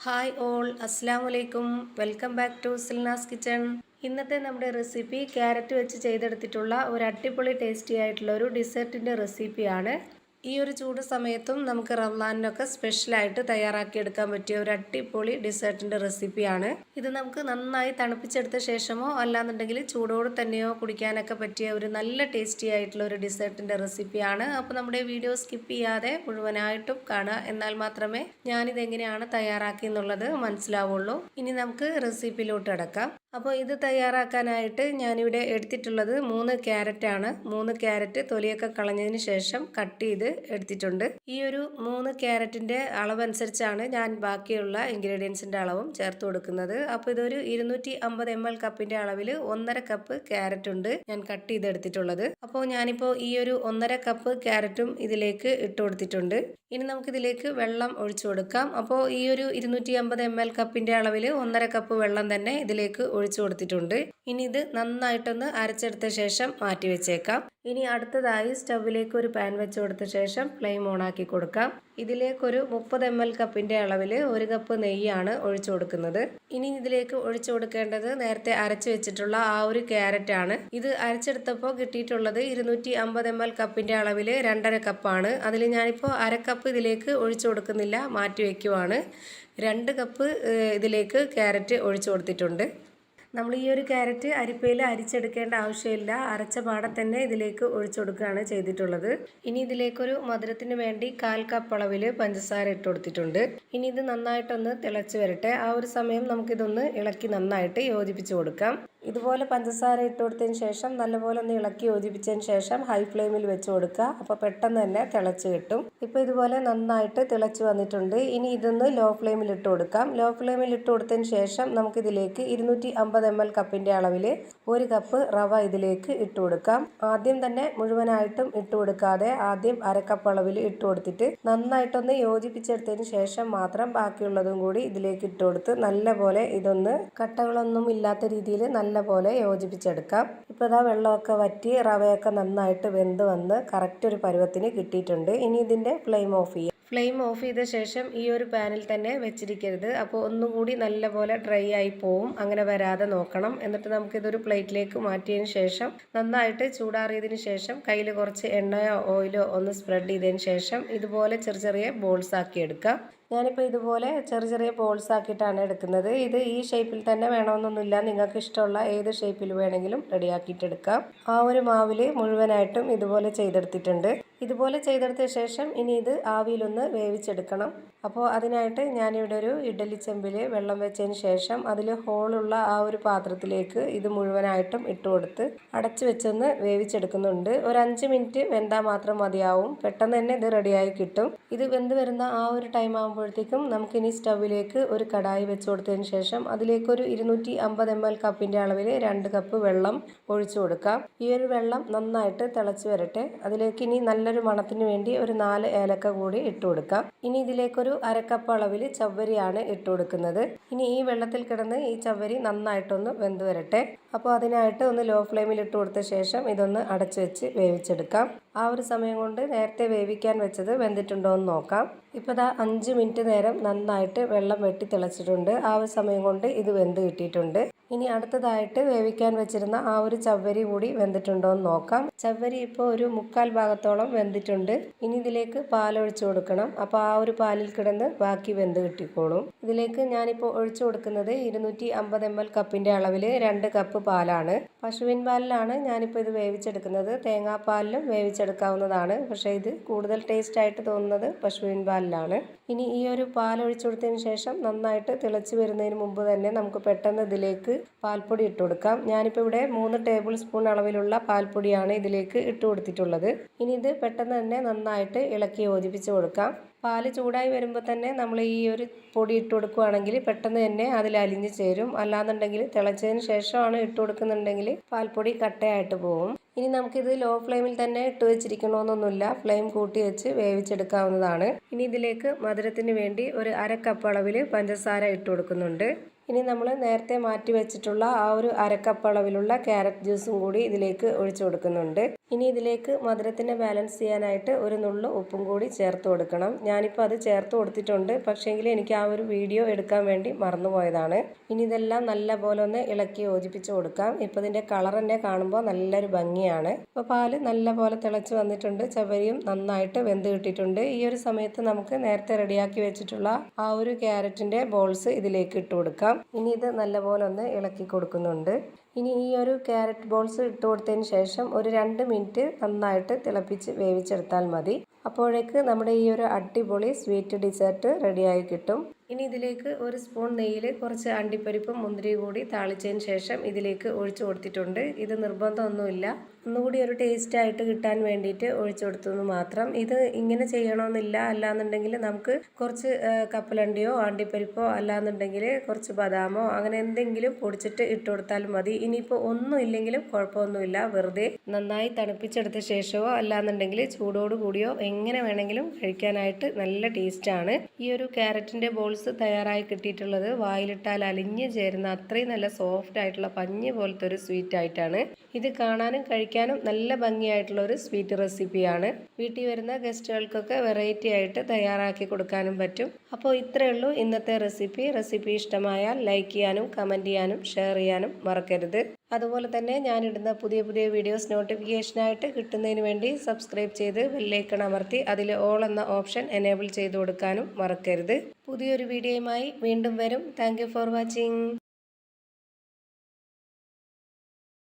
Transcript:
Hi all, അസ്സലാമു അലൈക്കും. Welcome back to Silna's kitchen. ഇന്നത്തെ നമ്മുടെ റെസിപ്പി ക്യാരറ്റ് വെച്ച് ചെയ്തെടുത്തിട്ടുള്ള ഒരു അടിപൊളി ടേസ്റ്റി ആയിട്ടുള്ള ഒരു ഡിസേർട്ടിൻ്റെ റെസിപ്പിയാണ്. ഈ ഒരു ചൂട് സമയത്തും നമുക്ക് റമദാനിനൊക്കെ സ്പെഷ്യലായിട്ട് തയ്യാറാക്കിയെടുക്കാൻ പറ്റിയ ഒരു അടിപൊളി ഡിസേർട്ടിൻ്റെ റെസിപ്പിയാണ്. ഇത് നമുക്ക് നന്നായി തണുപ്പിച്ചെടുത്ത ശേഷമോ അല്ലാന്നുണ്ടെങ്കിൽ ചൂടോട് തന്നെയോ കുടിക്കാനൊക്കെ പറ്റിയ ഒരു നല്ല ടേസ്റ്റി ആയിട്ടുള്ള ഒരു ഡിസേർട്ടിൻ്റെ റെസിപ്പിയാണ്. അപ്പോൾ നമ്മുടെ വീഡിയോ സ്കിപ്പ് ചെയ്യാതെ മുഴുവനായിട്ടും കാണുക, എന്നാൽ മാത്രമേ ഞാനിത് എങ്ങനെയാണ് തയ്യാറാക്കി എന്നുള്ളത് മനസ്സിലാവുള്ളൂ. ഇനി നമുക്ക് റെസിപ്പിയിലോട്ട് അടക്കാം. അപ്പോൾ ഇത് തയ്യാറാക്കാനായിട്ട് ഞാനിവിടെ എടുത്തിട്ടുള്ളത് 3 ക്യാരറ്റാണ്. 3 ക്യാരറ്റ് തൊലിയൊക്കെ കളഞ്ഞതിന് ശേഷം കട്ട് ചെയ്ത് എടുത്തിട്ടുണ്ട്. ഈ ഒരു 3 ക്യാരറ്റിൻ്റെ അളവനുസരിച്ചാണ് ഞാൻ ബാക്കിയുള്ള ഇൻഗ്രീഡിയൻസിൻ്റെ അളവും ചേർത്ത് കൊടുക്കുന്നത്. അപ്പോൾ ഇതൊരു 250 ml കപ്പിൻ്റെ അളവിൽ 1.5 കപ്പ് ക്യാരറ്റ് ഉണ്ട് ഞാൻ കട്ട് ചെയ്തെടുത്തിട്ടുള്ളത്. അപ്പോൾ ഞാനിപ്പോൾ ഈ ഒരു 1.5 കപ്പ് ക്യാരറ്റും ഇതിലേക്ക് ഇട്ട് കൊടുത്തിട്ടുണ്ട്. ഇനി നമുക്കിതിലേക്ക് വെള്ളം ഒഴിച്ചു കൊടുക്കാം. അപ്പോൾ ഈ ഒരു 250 ml കപ്പിൻ്റെ അളവിൽ 1.5 കപ്പ് വെള്ളം തന്നെ ഇതിലേക്ക് ഒഴിച്ചു കൊടുത്തിട്ടുണ്ട്. ഇനി ഇത് നന്നായിട്ടൊന്ന് അരച്ചെടുത്ത ശേഷം മാറ്റി വെച്ചേക്കാം. ഇനി അടുത്തതായി സ്റ്റൗവിലേക്ക് ഒരു പാൻ വെച്ച് കൊടുത്ത ശേഷം ഫ്ലെയിം ഓൺ ആക്കി കൊടുക്കാം. ഇതിലേക്കൊരു 30 ml കപ്പിൻ്റെ അളവിൽ 1 കപ്പ് നെയ്യാണ് ഒഴിച്ചു കൊടുക്കുന്നത്. ഇനി ഇതിലേക്ക് ഒഴിച്ചു കൊടുക്കേണ്ടത് നേരത്തെ അരച്ചു വെച്ചിട്ടുള്ള ആ ഒരു ക്യാരറ്റ് ആണ്. ഇത് അരച്ചെടുത്തപ്പോൾ കിട്ടിയിട്ടുള്ളത് 250 ml കപ്പിൻ്റെ അളവിൽ 2.5 കപ്പാണ്. അതിൽ ഞാനിപ്പോൾ 1/2 കപ്പ് ഇതിലേക്ക് ഒഴിച്ചു കൊടുക്കുന്നില്ല, മാറ്റി വയ്ക്കുവാണ്. 2 കപ്പ് ഇതിലേക്ക് ക്യാരറ്റ് ഒഴിച്ചു കൊടുത്തിട്ടുണ്ട്. നമ്മൾ ഈ ഒരു ക്യാരറ്റ് അരിപ്പയിൽ അരിച്ചെടുക്കേണ്ട ആവശ്യമില്ല, അരച്ച പാടെ തന്നെ ഇതിലേക്ക് ഒഴിച്ചു കൊടുക്കുകയാണ് ചെയ്തിട്ടുള്ളത്. ഇനി ഇതിലേക്കൊരു മധുരത്തിന് വേണ്ടി 1/4 കപ്പ് അളവിൽ പഞ്ചസാര ഇട്ട് കൊടുത്തിട്ടുണ്ട്. ഇനി ഇത് നന്നായിട്ടൊന്ന് തിളച്ച് വരട്ടെ. ആ ഒരു സമയം നമുക്കിതൊന്ന് ഇളക്കി നന്നായിട്ട് യോജിപ്പിച്ച് കൊടുക്കാം. ഇതുപോലെ പഞ്ചസാര ഇട്ട് കൊടുത്തതിന് ശേഷം നല്ലപോലെ ഒന്ന് ഇളക്കി യോജിപ്പിച്ചതിന് ശേഷം ഹൈ ഫ്ലെയിമിൽ വെച്ച് കൊടുക്കുക. അപ്പോൾ പെട്ടെന്ന് തന്നെ തിളച്ച് കിട്ടും. ഇപ്പോൾ ഇതുപോലെ നന്നായിട്ട് തിളച്ച് വന്നിട്ടുണ്ട്. ഇനി ഇതൊന്ന് ലോ ഫ്ലെയിമിൽ ഇട്ട് കൊടുക്കാം. ലോ ഫ്ലെയിമിൽ ഇട്ട് കൊടുത്തതിന് ശേഷം നമുക്കിതിലേക്ക് 250 ml കപ്പിൻ്റെ അളവിൽ 1 കപ്പ് റവ ഇതിലേക്ക് ഇട്ട് കൊടുക്കാം. ആദ്യം തന്നെ മുഴുവനായിട്ടും ഇട്ട് കൊടുക്കാതെ ആദ്യം 1/2 കപ്പ് അളവിൽ ഇട്ട് കൊടുത്തിട്ട് നന്നായിട്ടൊന്ന് യോജിപ്പിച്ചെടുത്തതിന് ശേഷം മാത്രം ബാക്കിയുള്ളതും കൂടി ഇതിലേക്ക് ഇട്ട് കൊടുത്ത് നല്ലപോലെ ഇതൊന്ന് കട്ടകളൊന്നും ഇല്ലാത്ത രീതിയിൽ നല്ലപോലെ യോജിപ്പിച്ചെടുക്കാം. ഇപ്പോൾ ഇതാ വെള്ളമൊക്കെ വറ്റി റവയൊക്കെ നന്നായിട്ട് വെന്ത് വന്ന് കറക്റ്റ് ഒരു പരുവത്തിന് കിട്ടിയിട്ടുണ്ട്. ഇനി ഇതിൻ്റെ ഫ്ലെയിം ഓഫ് ചെയ്യാം. ഫ്ലെയിം ഓഫ് ചെയ്ത ശേഷം ഈ ഒരു പാനിൽ തന്നെ വെച്ചിരിക്കരുത്. അപ്പോൾ ഒന്നും കൂടി നല്ലപോലെ ഡ്രൈ ആയി പോവും. അങ്ങനെ വരാതെ നോക്കണം. എന്നിട്ട് നമുക്കിതൊരു പ്ലേറ്റിലേക്ക് മാറ്റിയതിന് ശേഷം നന്നായിട്ട് ചൂടാറിയതിന് ശേഷം കയ്യിൽ കുറച്ച് എണ്ണയോ ഓയിലോ ഒന്ന് സ്പ്രെഡ് ചെയ്തതിന് ശേഷം ഇതുപോലെ ചെറിയ ബോൾസ് ആക്കി എടുക്കാം. ഞാനിപ്പോൾ ഇതുപോലെ ചെറിയ ബോൾസ് ആക്കിയിട്ടാണ് എടുക്കുന്നത്. ഇത് ഈ ഷേപ്പിൽ തന്നെ വേണമെന്നൊന്നുമില്ല, നിങ്ങൾക്ക് ഇഷ്ടമുള്ള ഏത് ഷേപ്പിൽ വേണമെങ്കിലും റെഡിയാക്കിയിട്ടെടുക്കാം. ആ ഒരു മാവിൽ മുഴുവനായിട്ടും ഇതുപോലെ ചെയ്തെടുത്തിട്ടുണ്ട്. ഇതുപോലെ ചെയ്തെടുത്ത ശേഷം ഇനി ഇത് ആവിയിലൊന്ന് വേവിച്ചെടുക്കണം. അപ്പോൾ അതിനായിട്ട് ഞാനിവിടെ ഒരു ഇഡ്ഡലി ചെമ്പിൽ വെള്ളം വെച്ചതിന് ശേഷം അതിൽ ഹോളുള്ള ആ ഒരു പാത്രത്തിലേക്ക് ഇത് മുഴുവനായിട്ടും ഇട്ട് കൊടുത്ത് അടച്ചു വെച്ചൊന്ന് വേവിച്ചെടുക്കുന്നുണ്ട്. ഒരു 5 മിനിറ്റ് വെന്താൽ മാത്രം മതിയാവും. പെട്ടെന്ന് തന്നെ ഇത് റെഡിയായി കിട്ടും. ഇത് വെന്ത് വരുന്ന ആ ഒരു ടൈം ആകുമ്പോഴത്തേക്കും നമുക്കിനി സ്റ്റൗവിലേക്ക് ഒരു കടായി വെച്ച് കൊടുത്തതിന് ശേഷം അതിലേക്കൊരു 250 ml കപ്പിൻ്റെ അളവിൽ 2 കപ്പ് വെള്ളം ഒഴിച്ചു കൊടുക്കാം. ഈ ഒരു വെള്ളം നന്നായിട്ട് തിളച്ച് വരട്ടെ. അതിലേക്ക് ഇനി നല്ലൊരു മണത്തിന് വേണ്ടി ഒരു 4 ഏലക്ക കൂടി ഇട്ട് കൊടുക്കാം. ഇനി ഇതിലേക്കൊരു 1/2 കപ്പ് അളവിൽ ചവ്വരിയാണ് ഇട്ട് കൊടുക്കുന്നത്. ഇനി ഈ വെള്ളത്തിൽ കിടന്ന് ഈ ചവ്വരി നന്നായിട്ടൊന്ന് വെന്ത് വരട്ടെ. അപ്പോൾ അതിനായിട്ട് ഒന്ന് ലോ ഫ്ലെയിമിൽ ഇട്ട് കൊടുത്ത ശേഷം ഇതൊന്ന് അടച്ചു വെച്ച് വേവിച്ചെടുക്കാം. ആ ഒരു സമയം കൊണ്ട് നേരത്തെ വേവിക്കാൻ വെച്ചത് വെന്തിട്ടുണ്ടോ എന്ന് നോക്കാം. ഇപ്പോൾ ദാ 5 മിനിറ്റ് നേരം നന്നായിട്ട് വെള്ളം വെട്ടി തിളച്ചിട്ടുണ്ട്. ആ ഒരു സമയം കൊണ്ട് ഇത് വെന്ത് കിട്ടിയിട്ടുണ്ട്. ഇനി അടുത്തതായിട്ട് വേവിക്കാൻ വെച്ചിരുന്ന ആ ഒരു ചവ്വരി കൂടി വെന്തിട്ടുണ്ടോ എന്ന് നോക്കാം. ചവ്വരി ഇപ്പോൾ ഒരു 1/4 ഭാഗത്തോളം വെന്തിട്ടുണ്ട്. ഇനി ഇതിലേക്ക് പാലൊഴിച്ചു കൊടുക്കണം. അപ്പോൾ ആ ഒരു പാലിൽ കിടന്ന് ബാക്കി വെന്ത് കിട്ടിക്കോളും. ഇതിലേക്ക് ഞാനിപ്പോൾ ഒഴിച്ചു കൊടുക്കുന്നത് 250 ml കപ്പിൻ്റെ അളവിൽ 2 കപ്പ് പാലാണ്. പശുവിൻ പാലിലാണ് ഞാനിപ്പോൾ ഇത് വേവിച്ചെടുക്കുന്നത്. തേങ്ങാപ്പാലിലും വേവിച്ചെടുക്കാവുന്നതാണ്. പക്ഷേ ഇത് കൂടുതൽ ടേസ്റ്റ് ആയിട്ട് തോന്നുന്നത് പശുവിൻ പാലിലാണ്. ഇനി ഈ ഒരു പാൽ ഒഴിച്ചു കൊടുത്തതിന് ശേഷം നന്നായിട്ട് തിളച്ച് വരുന്നതിന് മുമ്പ് തന്നെ നമുക്ക് പെട്ടെന്ന് ഇതിലേക്ക് പാൽപ്പൊടി ഇട്ട് കൊടുക്കാം. ഞാനിപ്പോൾ ഇവിടെ 3 ടേബിൾ സ്പൂൺ അളവിലുള്ള പാൽപ്പൊടിയാണ് ഇതിലേക്ക് ഇട്ട് കൊടുത്തിട്ടുള്ളത്. ഇനി ഇത് പെട്ടെന്ന് തന്നെ നന്നായിട്ട് ഇളക്കി യോജിപ്പിച്ച് കൊടുക്കാം. പാല് ചൂടായി വരുമ്പോൾ തന്നെ നമ്മൾ ഈ ഒരു പൊടി ഇട്ട് കൊടുക്കുകയാണെങ്കിൽ പെട്ടെന്ന് തന്നെ അതിൽ അലിഞ്ഞ് ചേരും. അല്ലാന്നുണ്ടെങ്കിൽ തിളച്ചതിന് ശേഷമാണ് ഇട്ട് കൊടുക്കുന്നുണ്ടെങ്കിൽ പാൽപ്പൊടി കട്ടയായിട്ട് പോകും. ഇനി നമുക്കിത് ലോ ഫ്ലെയിമിൽ തന്നെ ഇട്ട് വെച്ചിരിക്കണമെന്നൊന്നുമില്ല, ഫ്ലെയിം കൂട്ടി വെച്ച് വേവിച്ചെടുക്കാവുന്നതാണ്. ഇനി ഇതിലേക്ക് മധുരത്തിന് വേണ്ടി ഒരു 1/2 കപ്പ് അളവിൽ പഞ്ചസാര ഇട്ട് കൊടുക്കുന്നുണ്ട്. ഇനി നമ്മൾ നേരത്തെ മാറ്റി വെച്ചിട്ടുള്ള ആ ഒരു അരക്കപ്പ് അളവിലുള്ള ക്യാരറ്റ് ജ്യൂസും കൂടി ഇതിലേക്ക് ഒഴിച്ചു കൊടുക്കുന്നുണ്ട്. ഇനി ഇതിലേക്ക് മധുരത്തിനെ ബാലൻസ് ചെയ്യാനായിട്ട് ഒരു നുള്ളു ഉപ്പും കൂടി ചേർത്ത് കൊടുക്കണം. ഞാനിപ്പോൾ അത് ചേർത്ത് കൊടുത്തിട്ടുണ്ട്, പക്ഷേങ്കിൽ എനിക്ക് ആ ഒരു വീഡിയോ എടുക്കാൻ വേണ്ടി മറന്നുപോയതാണ്. ഇനി ഇതെല്ലാം നല്ല പോലെ ഒന്ന് ഇളക്കി യോജിപ്പിച്ച് കൊടുക്കാം. ഇപ്പോൾ ഇതിൻ്റെ കളർ തന്നെ കാണുമ്പോൾ നല്ലൊരു ഭംഗിയാണ്. ഇപ്പോൾ പാല് നല്ല പോലെ തിളച്ച് വന്നിട്ടുണ്ട്, ചവരിയും നന്നായിട്ട് വെന്ത് കിട്ടിയിട്ടുണ്ട്. ഈ ഒരു സമയത്ത് നമുക്ക് നേരത്തെ റെഡിയാക്കി വെച്ചിട്ടുള്ള ആ ഒരു ക്യാരറ്റിൻ്റെ ബോൾസ് ഇതിലേക്ക് ഇട്ട് കൊടുക്കാം. ഇനി ഇത് നല്ലപോലെ ഒന്ന് ഇളക്കി കൊടുക്കുന്നുണ്ട്. ഇനി ഈ ഒരു ക്യാരറ്റ് ബോൾസ് ഇട്ട് കൊടുത്തതിന് ശേഷം ഒരു 2 മിനിറ്റ് നന്നായിട്ട് തിളപ്പിച്ച് വേവിച്ചെടുത്താൽ മതി. അപ്പോഴേക്ക് നമ്മുടെ ഈ ഒരു അടിപൊളി സ്വീറ്റ് ഡിസേർട്ട് റെഡിയായി കിട്ടും. ഇനി ഇതിലേക്ക് ഒരു സ്പൂൺ നെയ്യിൽ കുറച്ച് അണ്ടിപ്പരിപ്പും മുന്തിരിയും കൂടി താളിച്ചതിന് ശേഷം ഇതിലേക്ക് ഒഴിച്ചു കൊടുത്തിട്ടുണ്ട്. ഇത് നിർബന്ധമൊന്നുമില്ല, ഒന്നുകൂടി ഒരു ടേസ്റ്റ് ആയിട്ട് കിട്ടാൻ വേണ്ടിയിട്ട് ഒഴിച്ചു കൊടുത്തെന്ന് മാത്രം. ഇത് ഇങ്ങനെ ചെയ്യണമെന്നില്ല. അല്ലാന്നുണ്ടെങ്കിൽ നമുക്ക് കുറച്ച് കപ്പലണ്ടിയോ അണ്ടിപ്പരിപ്പോ അല്ലാന്നുണ്ടെങ്കിൽ കുറച്ച് ബദാമോ അങ്ങനെ എന്തെങ്കിലും പൊടിച്ചിട്ട് ഇട്ട് കൊടുത്താലും മതി. ഇനിയിപ്പോൾ ഒന്നും ഇല്ലെങ്കിലും കുഴപ്പമൊന്നുമില്ല. വെറുതെ നന്നായി തണുപ്പിച്ചെടുത്ത ശേഷമോ അല്ലാന്നുണ്ടെങ്കിൽ ചൂടോട് കൂടിയോ എങ്ങനെ വേണമെങ്കിലും കഴിക്കാനായിട്ട് നല്ല ടേസ്റ്റാണ്. ഈ ഒരു ക്യാരറ്റിൻ്റെ ബോൾസ് തയ്യാറായി കിട്ടിയിട്ടുള്ളത് വായിലിട്ടാൽ അലിഞ്ഞ് ചേരുന്ന അത്രയും നല്ല സോഫ്റ്റ് ആയിട്ടുള്ള പഞ്ഞി പോലത്തെ ഒരു സ്വീറ്റ് ആയിട്ടാണ്. ഇത് കാണാനും കഴിക്കാനും നല്ല ഭംഗിയായിട്ടുള്ള ഒരു സ്വീറ്റ് റെസിപ്പിയാണ്. വീട്ടിൽ വരുന്ന ഗസ്റ്റുകൾക്കൊക്കെ വെറൈറ്റി ആയിട്ട് തയ്യാറാക്കി കൊടുക്കാനും പറ്റും. അപ്പോൾ ഇത്രയേ ഉള്ളൂ ഇന്നത്തെ റെസിപ്പി ഇഷ്ടമായാൽ ലൈക്ക് ചെയ്യാനും കമൻറ്റ് ചെയ്യാനും ഷെയർ ചെയ്യാനും മറക്കരുത്. അതുപോലെ തന്നെ ഞാനിടുന്ന പുതിയ വീഡിയോസ് നോട്ടിഫിക്കേഷനായിട്ട് കിട്ടുന്നതിന് വേണ്ടി സബ്സ്ക്രൈബ് ചെയ്ത് ബെല്ലൈക്കൺ അമർത്തി അതിൽ ഓൾ എന്ന ഓപ്ഷൻ എനേബിൾ ചെയ്ത് കൊടുക്കാനും മറക്കരുത്. പുതിയൊരു വീഡിയോയുമായി വീണ്ടും വരും. Thank you for watching.